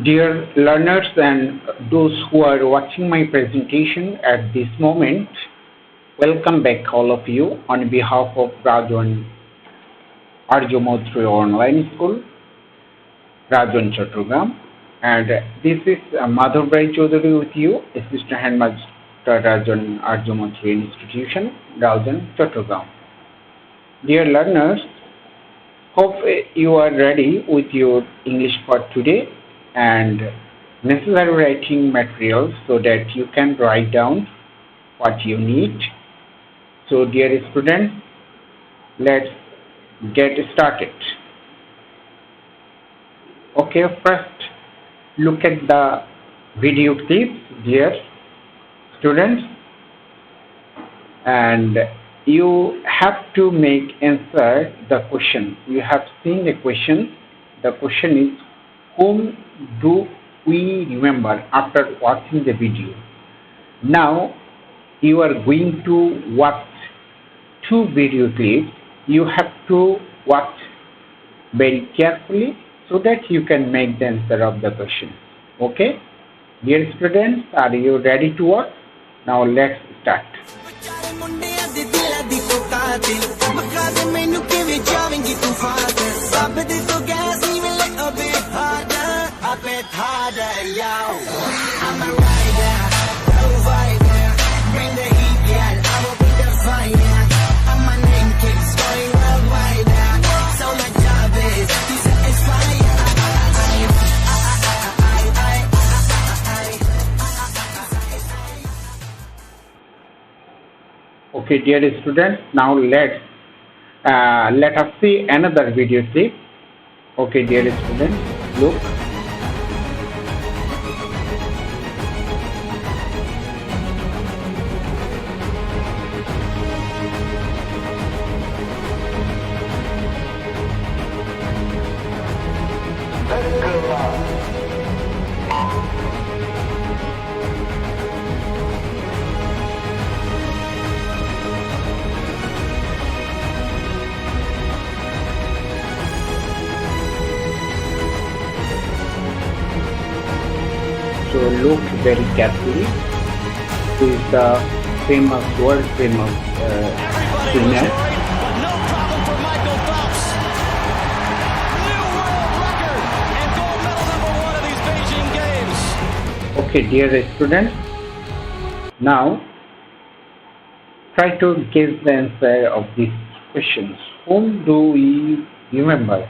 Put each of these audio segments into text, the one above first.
Dear learners and those who are watching my presentation at this moment, welcome back all of you on behalf of Raozan Aryamaitreya Online School, Raozan Chattogram. And this is Madhab Roy Chowdhury with you, Assistant Headmaster Raozan Aryamaitreya Institution, Raozan Chattogram. Dear learners, hope you are ready with your English for today and necessary writing materials so that you can write down what you need. So dear students, let's get started. Okay, first look at the video clips, dear students, and you have to make answer the question. You have seen the question. The question is, whom do we remember after watching the video? Now you are going to watch two video clips. You have to watch very carefully so that you can make the answer of the question. Okay? Dear students, are you ready to watch? Now let's start. Okay, dear students, now let us see another video clip. Okay, dear students, look. So look very carefully. Who is the world famous swimmer? No problem for Michael Phelps. New world record and gold medal #1 of these Beijing Games. Okay, dear students, now try to guess the answer of these questions. Whom do we remember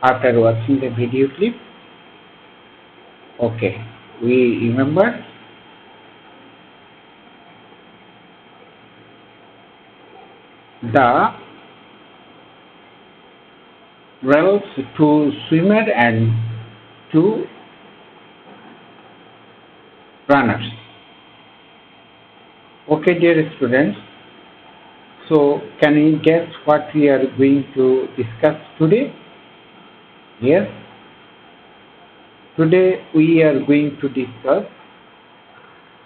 after watching the video clip? Okay, we remember the roles, two swimmer and two runners. Okay, dear students, so can you guess what we are going to discuss today? Yes, today we are going to discuss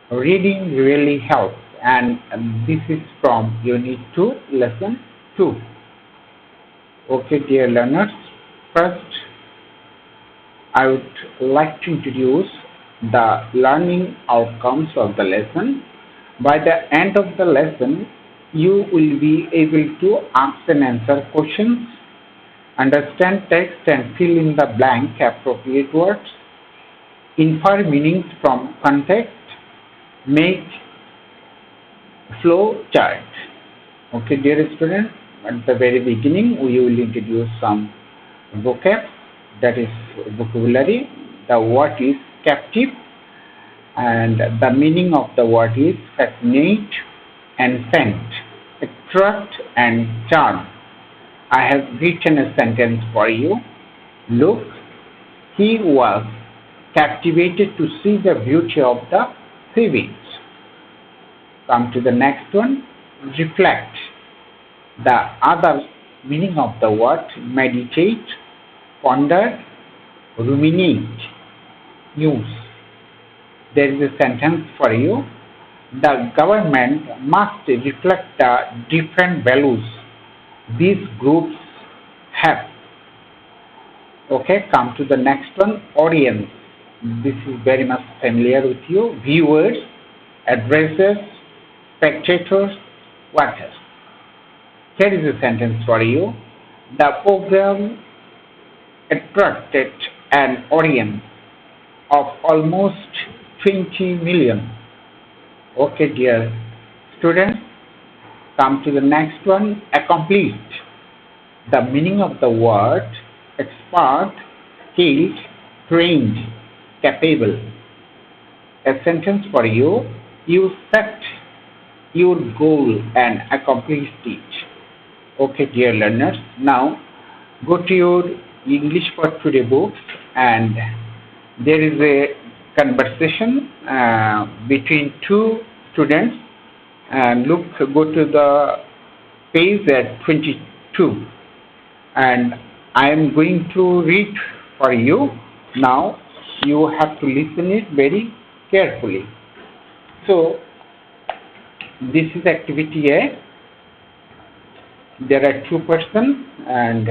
reading really helps, and this is from Unit 2, Lesson 2. Okay, dear learners, first I would like to introduce the learning outcomes of the lesson. By the end of the lesson, you will be able to ask and answer questions, understand text and fill in the blank appropriate words, infer meanings from context, make flow chart. Okay, dear students, at the very beginning we will introduce some vocab, that is vocabulary. The word is captive and the meaning of the word is fascinate and scent, attract and charm. I have written a sentence for you. Look, he was captivated to see the beauty of the sea beach. Come to the next one, reflect. The other meaning of the word meditate, ponder, ruminate, muse. There is a sentence for you. The government must reflect the different values these groups have. Okay, come to the next one, audience. This is very much familiar with you. Viewers, addressers, spectators, watchers. Here is a sentence for you. The program attracted an audience of almost 20 million. Okay, dear students, come to the next one. Accomplished. The meaning of the word expert, skilled, trained, capable. A sentence for you. You set your goal and accomplished it. Okay, dear learners. Now go to your English for Today books, and there is a conversation between two students. And look, go to the page at 22, and I am going to read for you. Now you have to listen it very carefully. So this is activity A. There are two persons, and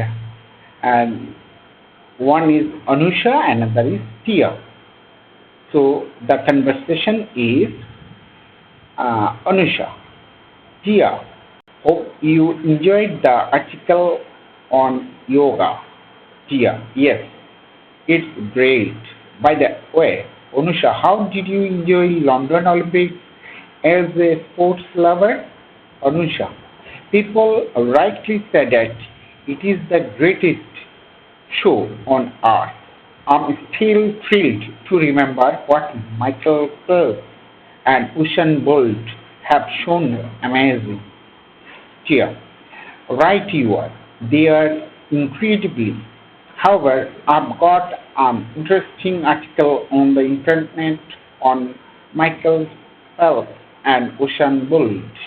one is Anusha, another is Tia. So the conversation is Anusha. Tia, hope you enjoyed the article on yoga. Tia, yes, it's great. By the way, Anusha, how did you enjoy London Olympics as a sports lover? Anusha, people rightly said that it is the greatest show on earth. I'm still thrilled to remember what Michael Phelps and Usain Bolt have shown. Amazing. Tia, right you are. They are incredibly. However, I've got an interesting article on the internet on Michael Phelps and Usain Bolt.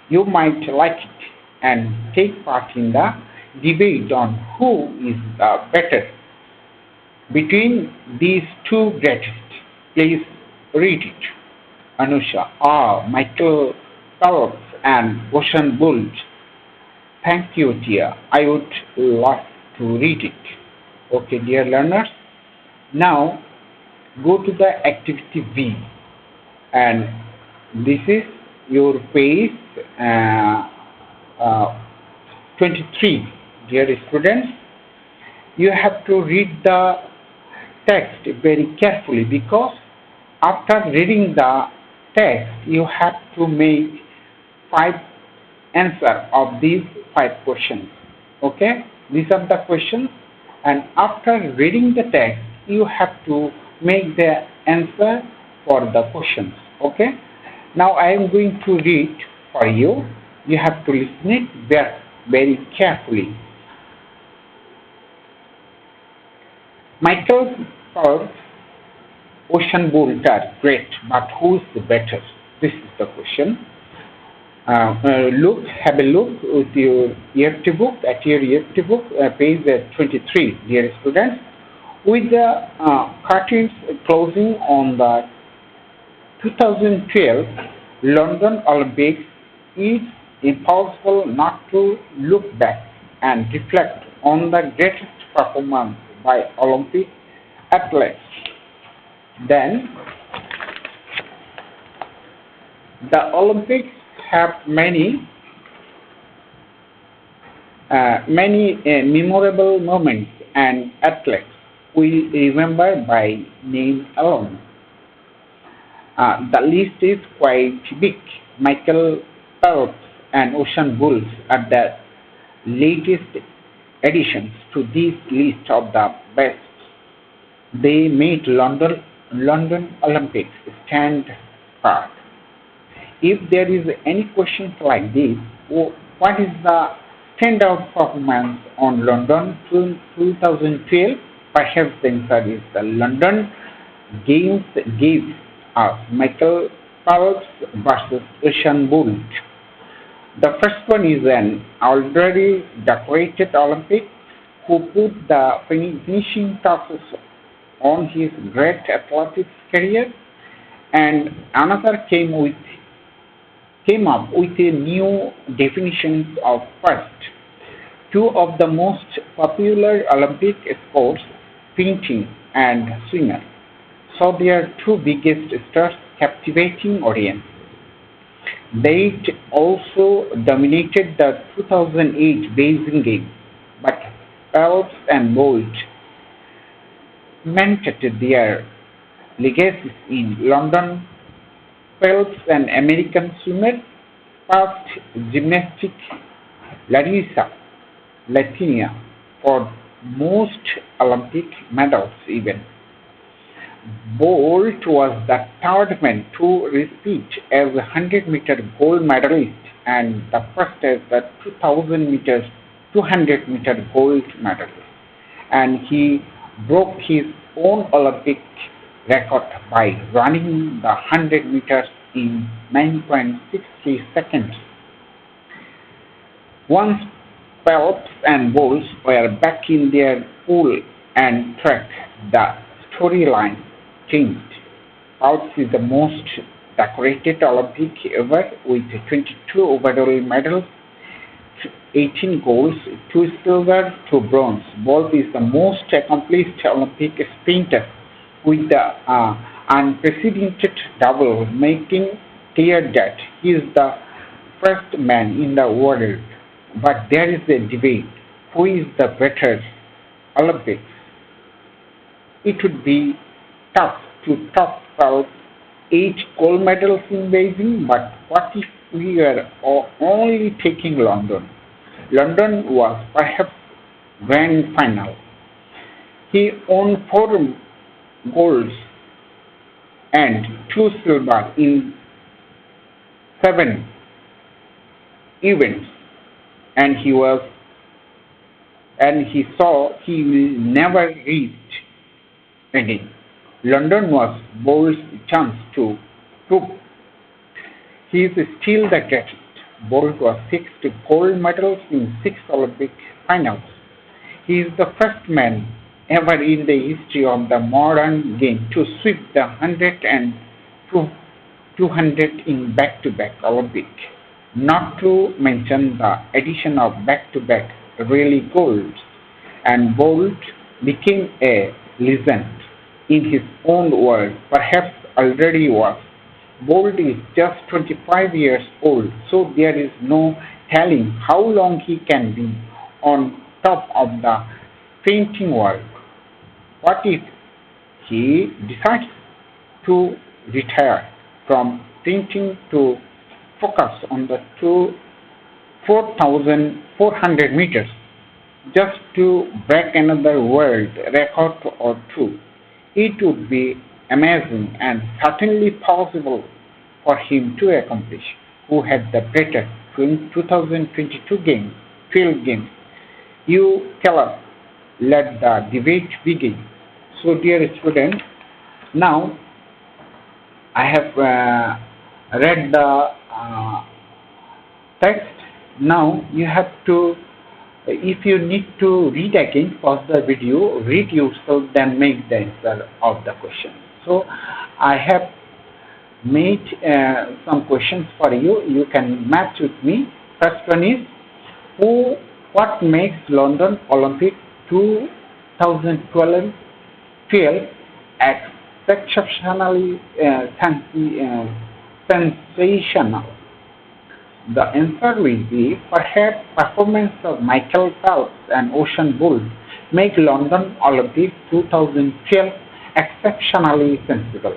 You might like it and take part in the debate on who is better between these two greatest. Please read it. Anusha, Michael Phelps and Usain Bolt. Thank you, Tia. I would love to read it. Okay, dear learners. Now go to the activity B, and this is your page 23. Dear students, you have to read the text very carefully, because after reading the text you have to make 5 answers of these 5 questions. Okay, these are the questions, and after reading the text you have to make the answer for the questions. Okay, now I am going to read for you. You have to listen it very carefully. Michael Phelps, Usain Bolt are great, but who's the better? This is the question. Have a look with your EFT book, page 23, dear students, with the curtains closing on the 2012 London Olympics. It's impossible not to look back and reflect on the greatest performance by Olympic athletes. Then, the Olympics have many memorable moments, and athletes we remember by name alone. The list is quite big. Michael Phelps and Usain Bolt are the latest additions to this list of the best. They made London Olympics stand apart. If there is any questions like this, what is the standout performance on London 2012? Perhaps the answer is the London Games gave us Michael Phelps versus Usain Bolt. The first one is an already decorated Olympic who put the finishing touches on his great athletics career, and another came up with a new definition of first. Two of the most popular Olympic sports, painting and swimming, saw their two biggest stars captivating audience. They also dominated the 2008 Beijing Games, but Phelps and Bolt cemented their legacies in London. Phelps, an American swimmer, passed gymnastic Larissa Latina for most Olympic medals even. Bolt was the third man to repeat as a 100-meter gold medalist and the first as the 200-meter gold medalist. And he broke his own Olympic record by running the 100 meters in 9.63 seconds. Once Phelps and Bolt were back in their pool and track, the storyline changed. Phelps is the most decorated Olympic ever with 22 overall medals, 18 golds, 2 silver, 2 bronze. Bolt is the most accomplished Olympic sprinter with the unprecedented double, making clear that he is the first man in the world. But there is a debate: who is the better Olympics? It would be tough to top out 8 gold medals in Beijing, but what if we were only taking London? London was perhaps grand final. He won 4 golds and 2 silver in 7 events, and he saw he will never reach again. London was Bolt's chance to prove he is still the greatest. Bolt was 6 gold medals in 6 Olympic finals. He is the first man ever in the history of the modern game to sweep the 100 and 200 in back-to-back Olympic, not to mention the addition of back-to-back really golds, and Bolt became a legend in his own world, perhaps already was. Bolt is just 25 years old, so there is no telling how long he can be on top of the sprinting world. What if he decides to retire from sprinting to focus on the 4,400 meters just to break another world record or two? It would be amazing and certainly possible for him to accomplish, who had the better 2022 field games. You tell us, let the debate begin. So, dear students, now I have read the text. Now you have to, if you need to read again, pause the video, read yourself, then make the answer of the question. So I have made some questions for you. You can match with me. First one is, what makes London Olympic 2012 exceptionally sensational? The answer will be perhaps performance of Michael Phelps and Usain Bolt make London Olympics 2012 exceptionally sensible.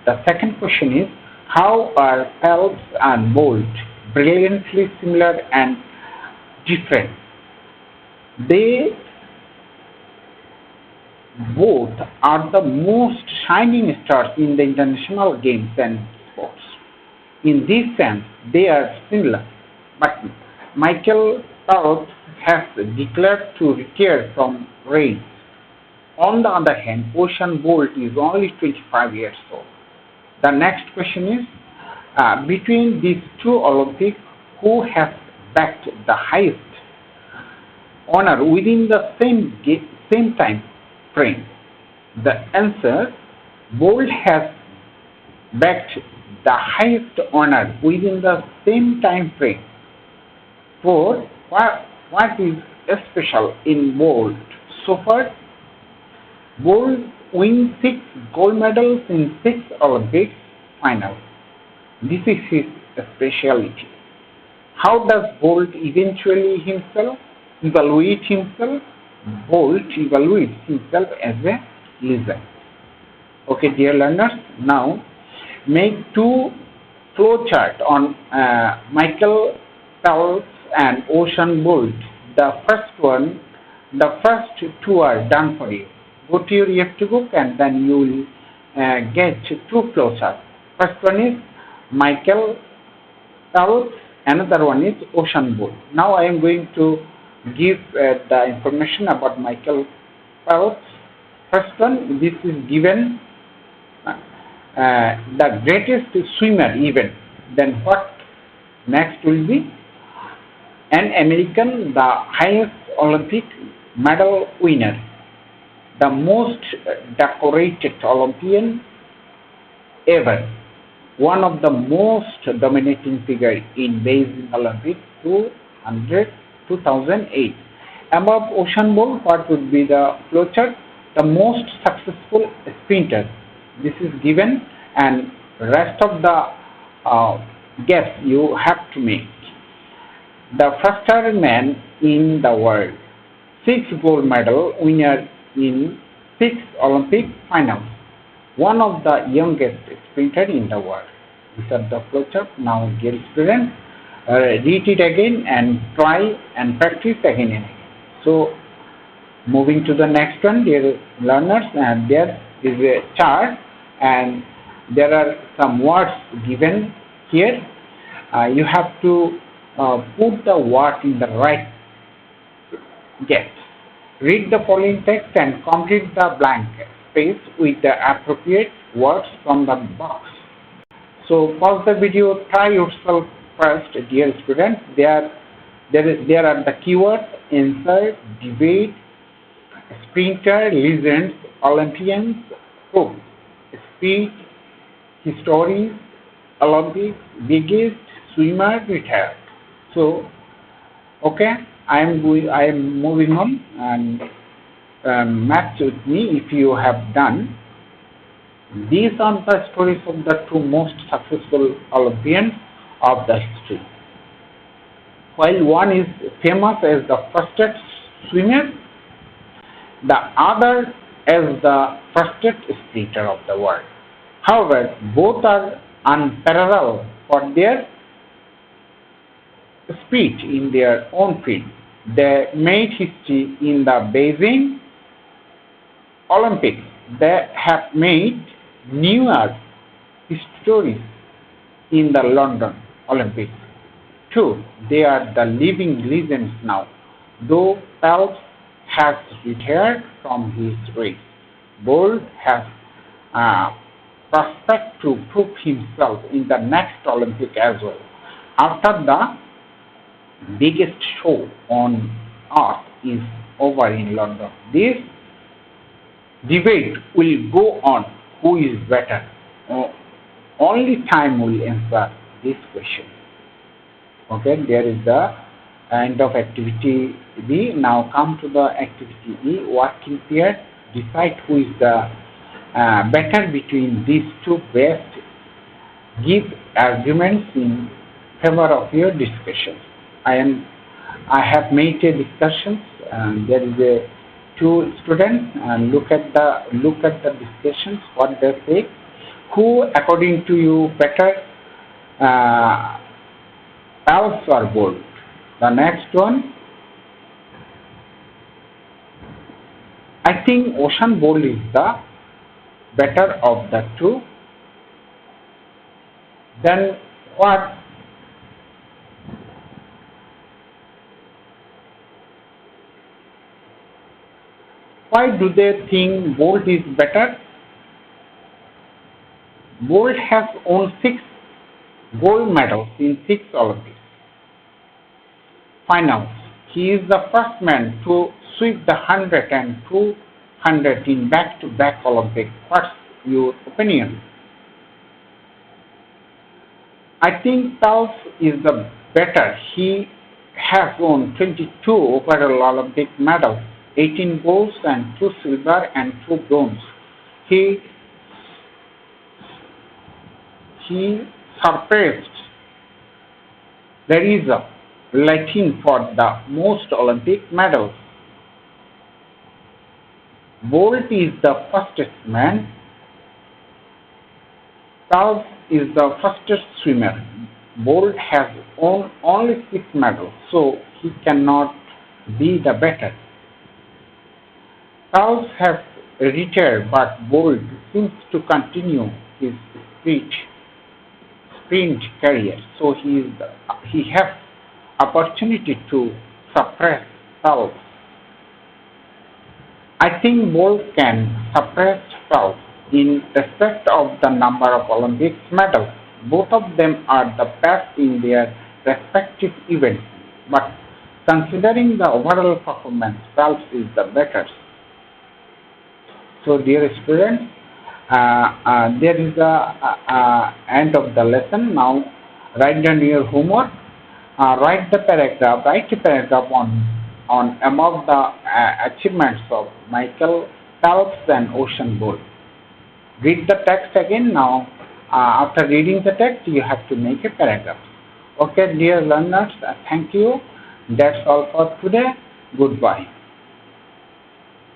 The second question is, how are Phelps and Bolt brilliantly similar and different? They both are the most shining stars in the international games and sports. In this sense, they are similar, but Michael Phelps has declared to retire from race. On the other hand, Usain Bolt is only 25 years old. The next question is, between these two Olympics, who has backed the highest honor within the same time frame? The answer, Bolt has backed the highest honor within the same time frame. For what is special in Bolt? So far, Bolt win 6 gold medals in 6 Olympics finals. This is his specialty. How does Bolt evaluate himself? Bolt evaluates himself as a legend. Okay, dear learners, now make 2 flowchart on Michael Phelps and Ocean Bolt. The first 2 are done for you. Go to your EFT book and then you will get 2 flowcharts. First one is Michael Phelps, another one is Ocean Bolt. Now I am going to give the information about Michael Phelps. First one, this is given the greatest swimmer event. Then what next will be? An American, the highest Olympic medal winner, the most decorated Olympian ever, one of the most dominating figures in Beijing Olympics 2008. Above Ocean Bolt, what would be the flowchart? The most successful sprinter. This is given, and rest of the gaps you have to make. The fastest man in the world, 6 gold medal winner in 6 Olympic finals, one of the youngest sprinter in the world. These are the flowchart. Now, dear students, read it again and try and practice again and again. So, moving to the next one, dear learners, and there is a chart and there are some words given here. You have to put the word in the right gaps. Read the following text and complete the blank space with the appropriate words from the box. So pause the video, try yourself first, dear students. There are the keywords: answer, debate, sprinter, legends, Olympians, proof, speed, histories, Olympics, biggest swimmer, retired. So, okay, I am moving on, and match with me if you have done. These are the stories of the 2 most successful Olympians of the history. While one is famous as the fastest swimmer, the other as the fastest sprinter of the world. However, both are unparalleled for their speed in their own field. They made history in the Beijing Olympics. They have made newer histories in the London Olympics. Too, they are the living legends now. Though Phelps has retired from his race, Bolt has prospect to prove himself in the next Olympic as well. After the biggest show on earth is over in London, this debate will go on who is better. Only time will answer this question. Okay, there is the end of activity B. Now come to the activity E. Working pair. Decide who is the better between these 2 best. Give arguments in favor of your discussion. I have made a discussion. There is a 2 students, and look at the discussions. What they say. Who, according to you, better? Phelps or Bolt? The next one. I think Ocean Bolt is the better of the 2. Then what? Why do they think Bolt is better? Bolt has won 6 gold medals in 6 Olympics finals. He is the first man to sweep the 100 and 200 in back-to-back Olympics. What's your opinion? I think Phelps is the better. He has won 22 overall Olympic medals, 18 golds and 2 silver and 2 bronze. He he surpassed the reserve Latin for the most Olympic medals. Bolt is the fastest man. Phelps is the fastest swimmer. Bolt has only 6 medals, so he cannot be the better. Phelps has retired, but Bolt seems to continue his sprint sprint career, so he has opportunity to suppress Phelps. I think Bolt can suppress Phelps in respect of the number of Olympics medals. Both of them are the best in their respective events, but considering the overall performance, Phelps is the better. So, dear students, there is a end of the lesson. Now, write down your homework. Write a paragraph on among the achievements of Michael Phelps and Ocean Bolt. Read the text again now. After reading the text, you have to make a paragraph. Okay, dear learners, thank you. That's all for today. Goodbye.